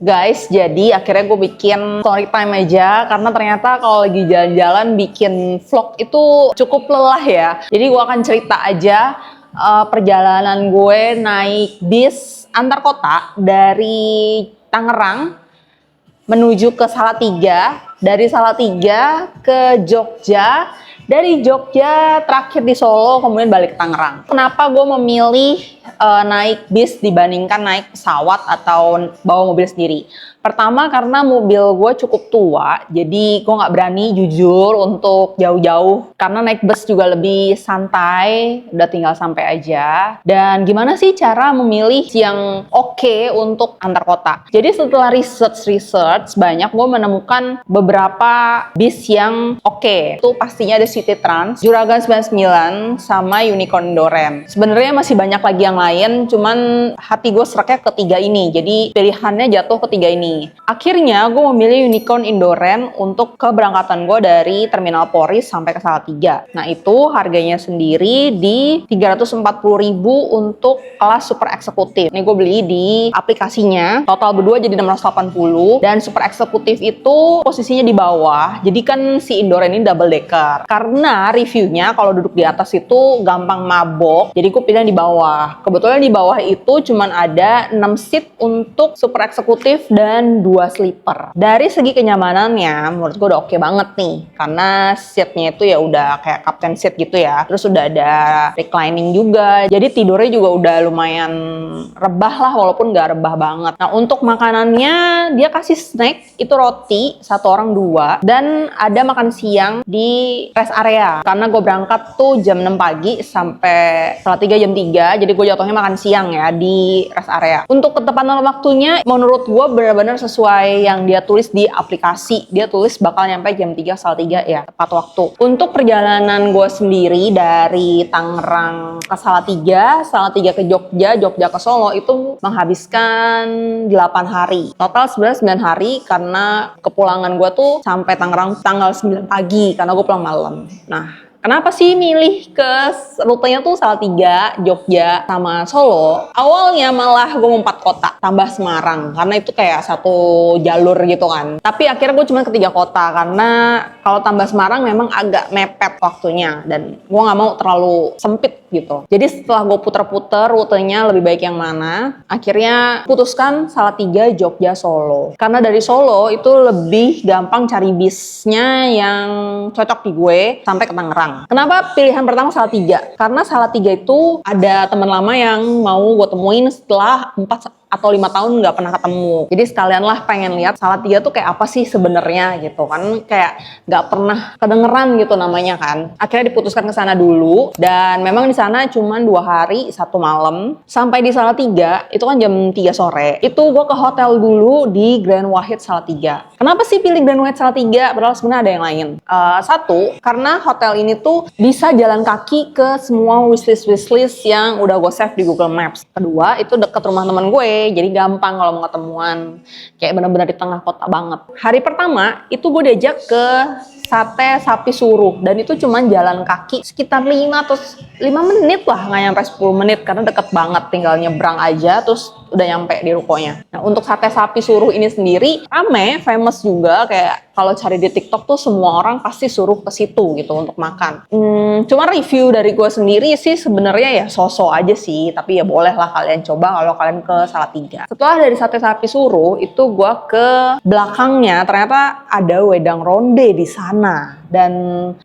Guys, jadi akhirnya gue bikin story time aja karena ternyata kalau lagi jalan-jalan bikin vlog itu cukup lelah ya. Jadi gue akan cerita aja perjalanan gue naik bis antar kota dari Tangerang menuju ke Salatiga, dari Salatiga ke Jogja, dari Jogja terakhir di Solo, kemudian balik ke Tangerang. Kenapa gue memilih naik bis dibandingkan naik pesawat atau bawa mobil sendiri? Pertama karena mobil gue cukup tua, jadi gue nggak berani jujur untuk jauh-jauh. Karena naik bus juga lebih santai, udah tinggal sampai aja. Dan gimana sih cara memilih yang oke untuk antar kota? Jadi setelah research banyak, gue menemukan beberapa bis yang oke. Itu pastinya ada City Trans, Juragan 99, sama Unicorn Indoren. Sebenarnya masih banyak lagi yang lain, cuman hati gue seraknya ketiga ini. Jadi pilihannya jatuh ketiga ini. Akhirnya gue memilih Unicorn Indoren untuk keberangkatan gue dari Terminal Polri sampai ke Salatiga. Nah itu harganya sendiri di 340.000 untuk kelas super eksekutif. Ini gue beli di aplikasinya. Total berdua jadi 680. Dan super eksekutif itu posisinya di bawah. Jadi kan si Indoren ini double decker. Karena reviewnya kalau duduk di atas itu gampang mabok. Jadi gue pilih di bawah. Kebetulan di bawah itu cuman ada 6 seat untuk super eksekutif dan 2 sleeper. Dari segi kenyamanannya menurut gue udah oke banget nih, karena seatnya itu ya udah kayak captain seat gitu ya. Terus udah ada reclining juga, jadi tidurnya juga udah lumayan rebah lah, walaupun gak rebah banget. Nah untuk makanannya dia kasih snack, itu roti 1 orang 2, dan ada makan siang di rest area. Karena gue berangkat tuh jam 6 pagi sampai Salatiga jam 3, jadi gue jatuhnya makan siang ya di rest area. Untuk ketepatan waktunya menurut gue benar-benar sesuai yang dia tulis di aplikasi. Dia tulis bakal nyampe jam 3 Salatiga ya, tepat waktu. Untuk perjalanan gue sendiri dari Tangerang ke Salatiga, Salatiga ke Jogja, Jogja ke Solo itu menghabiskan 8 hari. Total sebenarnya 9 hari karena kepulangan gue tuh sampai Tangerang tanggal 9 pagi karena gue pulang malam. Nah, kenapa sih milih ke rutenya tuh Salatiga, Jogja, sama Solo? Awalnya malah gue mau 4 kota, tambah Semarang. Karena itu kayak satu jalur gitu kan. Tapi akhirnya gue cuma ke 3 kota. Karena kalau tambah Semarang memang agak mepet waktunya. Dan gue gak mau terlalu sempit gitu. Jadi setelah gue puter-puter rutenya lebih baik yang mana, akhirnya putuskan Salatiga, Jogja, Solo. Karena dari Solo itu lebih gampang cari bisnya yang cocok di gue sampai ke Tangerang. Kenapa pilihan pertama Salatiga? Karena Salatiga itu ada teman lama yang mau gue temuin setelah 4 atau 5 tahun nggak pernah ketemu. Jadi sekalian lah pengen lihat Salatiga tuh kayak apa sih sebenarnya gitu kan, kayak nggak pernah kedengeran gitu namanya kan. Akhirnya diputuskan ke sana dulu, dan memang di sana cuma 2 hari 1 malam. Sampai di Salatiga itu kan jam 3 sore. Itu gue ke hotel dulu di Grand Wahid Salatiga. Kenapa sih pilih Grand Wahid Salatiga? Padahal sebenarnya ada yang lain. Satu, karena hotel ini tuh bisa jalan kaki ke semua wishlist yang udah gue save di Google Maps. Kedua, itu deket rumah teman gue. Jadi gampang kalau mau ketemuan, kayak benar-benar di tengah kota banget. Hari pertama itu gue diajak ke Sate Sapi Suruh, dan itu cuman jalan kaki sekitar 5 atau 5 menit lah, nggak nyampe 10 menit karena deket banget, tinggal nyebrang aja terus udah nyampe di rukonya. Nah untuk Sate Sapi Suruh ini sendiri rame, famous juga, kayak kalau cari di TikTok tuh semua orang pasti suruh ke situ gitu untuk makan. Cuma review dari gue sendiri sih sebenarnya ya so-so aja sih, tapi ya boleh lah kalian coba kalau kalian ke Salatiga. Setelah dari Sate Sapi Suruh itu gue ke belakangnya, ternyata ada wedang ronde di sana. Dan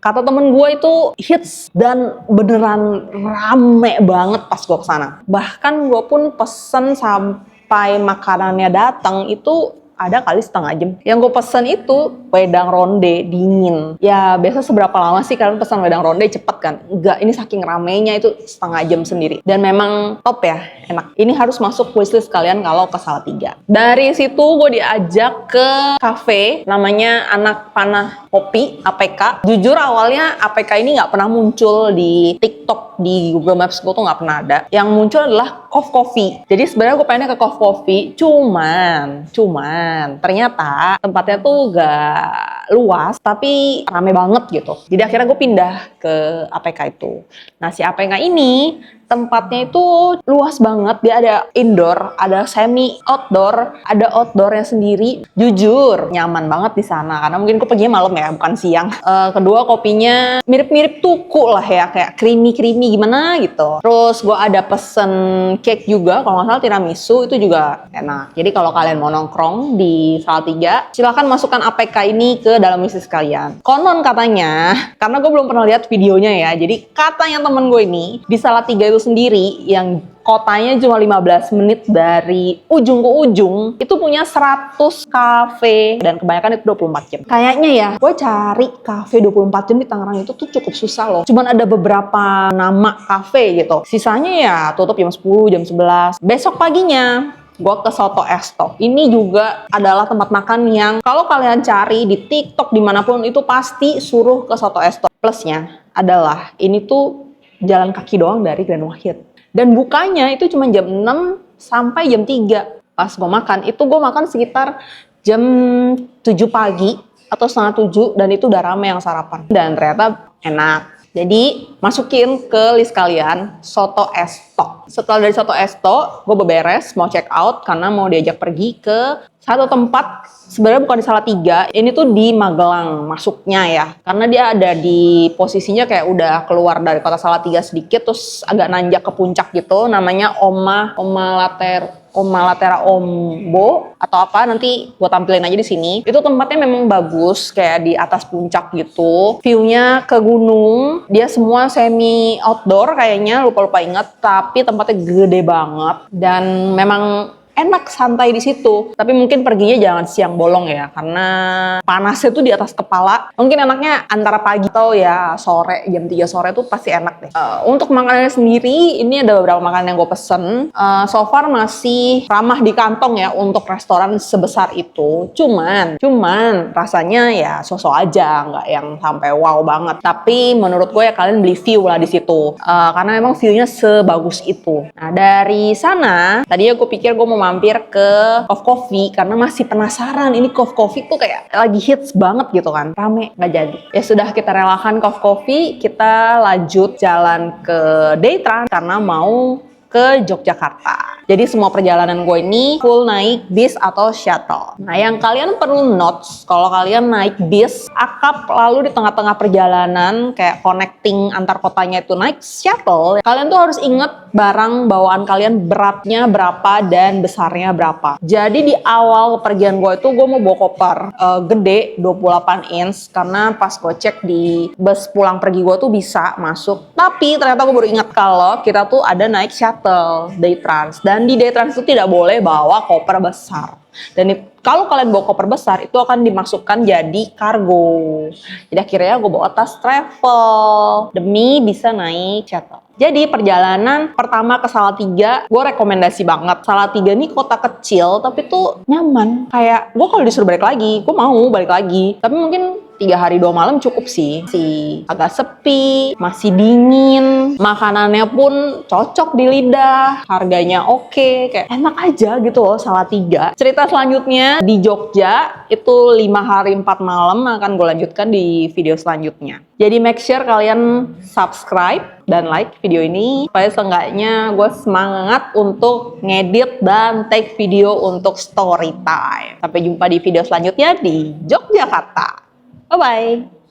kata temen gue itu hits dan beneran rame banget pas gue kesana. Bahkan gue pun pesen sampai makanannya datang itu ada kali setengah jam. Yang gue pesen itu wedang ronde dingin. Ya biasa seberapa lama sih kalian pesan wedang ronde cepet kan? Enggak, ini saking ramenya itu setengah jam sendiri. Dan memang top ya, enak. Ini harus masuk wishlist kalian kalau ke Salatiga. Dari situ gue diajak ke cafe namanya Anak Panah Kopi, APK. Jujur awalnya APK ini nggak pernah muncul di TikTok, di Google Maps gue tuh nggak pernah ada. Yang muncul adalah Coff Coffee. Jadi sebenarnya gue pengennya ke Coff Coffee, cuman ternyata tempatnya tuh gak luas tapi rame banget gitu. Jadi akhirnya gue pindah ke APK itu. Nah si APK ini Tempatnya itu luas banget, dia ada indoor, ada semi outdoor, ada outdoornya sendiri. Jujur nyaman banget di sana karena mungkin gue perginya malam ya, bukan siang. Kedua, kopinya mirip-mirip tuku lah ya, kayak creamy gimana gitu. Terus gue ada pesen cake juga, kalau nggak salah tiramisu, itu juga enak. Jadi kalau kalian mau nongkrong di Salatiga, silahkan masukkan APK ini ke dalam wishlist kalian. Konon katanya, karena gue belum pernah lihat videonya ya, jadi katanya temen gue ini di Salatiga itu sendiri yang kotanya cuma 15 menit dari ujung ke ujung itu punya 100 kafe dan kebanyakan itu 24 jam. Kayaknya ya, gue cari kafe 24 jam di Tangerang itu tuh cukup susah loh. Cuman ada beberapa nama kafe gitu. Sisanya ya tutup jam 10, jam 11. Besok paginya gue ke Soto Esto. Ini juga adalah tempat makan yang kalau kalian cari di TikTok dimanapun itu pasti suruh ke Soto Esto. Plusnya adalah ini tuh jalan kaki doang dari Grand Wahid. Dan bukanya itu cuma jam 6 sampai jam 3. Pas gue makan, itu gue makan sekitar jam 7 pagi atau setengah 7 dan itu udah rame yang sarapan. Dan ternyata enak. Jadi masukin ke list kalian Soto Esto. Setelah dari Soto Esto, gue beberes mau check out karena mau diajak pergi ke satu tempat. Sebenarnya bukan di Salatiga, ini tuh di Magelang masuknya ya. Karena dia ada di posisinya kayak udah keluar dari kota Salatiga sedikit, terus agak nanjak ke puncak gitu. Namanya Latera Ombo atau apa, nanti gue tampilin aja di sini. Itu tempatnya memang bagus, kayak di atas puncak gitu. View-nya ke gunung, dia semua semi outdoor kayaknya, lupa-lupa inget. Tapi tempatnya gede banget dan memang enak santai di situ. Tapi mungkin perginya jangan siang bolong ya, karena panasnya tuh di atas kepala. Mungkin enaknya antara pagi atau ya sore, jam 3 sore tuh pasti enak deh. Untuk makanannya sendiri, ini ada beberapa makanan yang gue pesen. So far masih ramah di kantong ya untuk restoran sebesar itu. Cuman rasanya ya sosok aja, nggak yang sampai wow banget. Tapi menurut gue ya kalian beli view lah di situ. Karena memang view-nya sebagus itu. Nah dari sana, tadinya gue pikir gue mau mampir ke Coff Coffee karena masih penasaran ini Coff Coffee tuh kayak lagi hits banget gitu kan, rame, nggak jadi. Ya sudah, kita relakan Coff Coffee, kita lanjut jalan ke Daytrans karena mau ke Yogyakarta. Jadi semua perjalanan gue ini full naik bis atau shuttle. Nah yang kalian perlu notes, kalau kalian naik bis, akap lalu di tengah-tengah perjalanan kayak connecting antar kotanya itu naik shuttle, kalian tuh harus inget barang bawaan kalian beratnya berapa dan besarnya berapa. Jadi di awal pergian gue itu gue mau bawa koper gede 28 inch karena pas gue cek di bus pulang pergi gue tuh bisa masuk. Tapi ternyata gue baru ingat kalau kita tuh ada naik shuttle Daytrans, dan di Daytrans itu tidak boleh bawa koper besar. Dan kalau kalian bawa koper besar itu akan dimasukkan jadi kargo. Jadi akhirnya gue bawa tas travel demi bisa naik shuttle. Jadi perjalanan pertama ke Salatiga, gue rekomendasi banget. Salatiga ini kota kecil tapi tuh nyaman. Kayak gue kalau disuruh balik lagi, gue mau balik lagi. Tapi mungkin 3 hari 2 malam cukup sih. Agak sepi, masih dingin, makanannya pun cocok di lidah, harganya oke, kayak enak aja gitu loh Salatiga. Cerita selanjutnya di Jogja itu 5 hari 4 malam akan gue lanjutkan di video selanjutnya. Jadi make sure kalian subscribe dan like video ini supaya seenggaknya gue semangat untuk ngedit dan take video untuk story time. Sampai jumpa di video selanjutnya di Yogyakarta. Bye-bye.